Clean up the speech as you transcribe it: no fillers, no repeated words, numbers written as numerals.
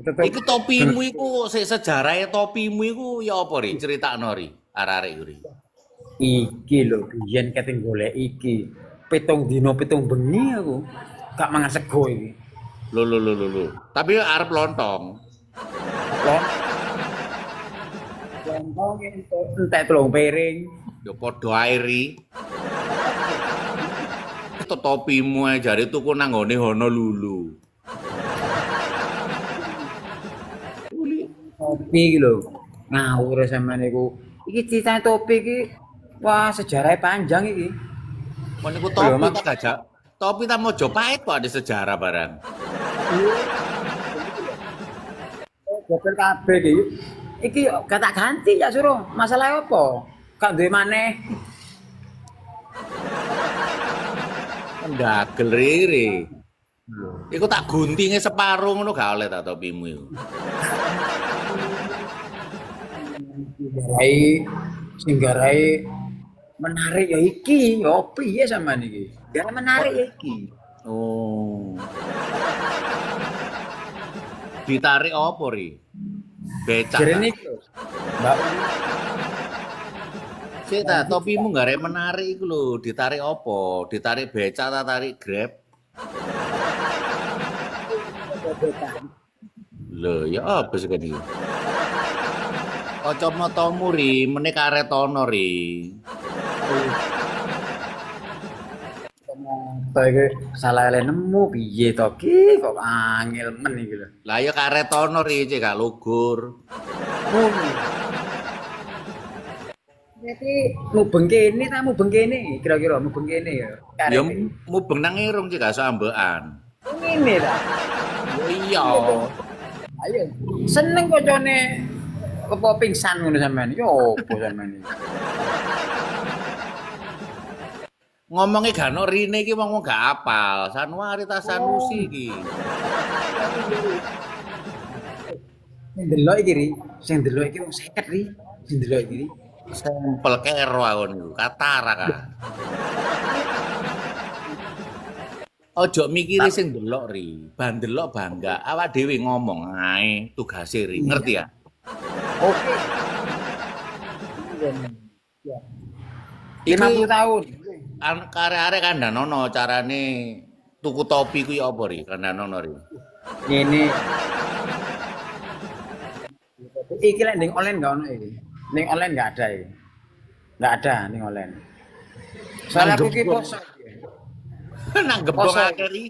Tetep Iku topimu iku sejarahe topimu iku ya apa ri? Critakno ri, arek-arek iku ri. iki lho biyen keting golek iki. 7 dina 7 bengi aku. Gak mangan sego iki. Lho. Tapi arep lontong. Lon lontong entek 3 piring. Ya padha ae ri. Itu topimu ae jare tuku nang nggone Honolulu. Topi iki lho. Ngawur sampean niku. Iki critane topi iki wah sejarahnya panjang iki. Mun niku Lho, topi tak gajak. Topi ta Mojopahit kok ada sejarah barang. Gobel kabeh iki. Iki gak tak ganti ya suruh. Masalah apa? Gak duwe maneh. Ndagel riri. Iku tak guntinge separo ngono gak oleh tak topimu iku. Singgarai menarik ya iki. Ya piye sampean iki? Gara menarik ya iki. Oh. Ditarik apa ri? Becak. Jarene iki lho. Mbak Sik ta topimu garek menarik iku lho, ditarik apa? Ditarik becak ta tarik Grab? Lho, ya apa sih kan iki? Kacamatamu ri, meneh karet ono ri. iki salah ele nemu piye to ki kok angel men iki lho. Lah ya karet ono ri, cek gak lugur. Berarti mubeng kene ta mubeng kene kira-kira mubeng kene ya. Ya mubeng nang irung cek gak sambekan. Ngene ta. Oh iya. Ayo seneng kocone apa pingsan ngono sampean. Yo opo sampean iki. Ngomongnya gak ono rine iki wong gak apal. Sanwari ta Sanusi iki. Sing delok iki ri, sing delok iki wong 50 ri. Sing delok iki ri. Sampel kero aku niku, katara ka. Ojo mikiri sing delok ri, ban delok bangga. Awak dhewe ngomong ae tugase ri, ngerti ya? Oke. Iki 50 tahun. karek-arek kandhanono carane tuku topi kuwi apa ri? Kandhanono ri. Ngene. Iki lek ning online gak ono iki. Ning online gak ada iki. Gak ada ning online. Soalnya aku ki poso. Nang gembok akeh ri.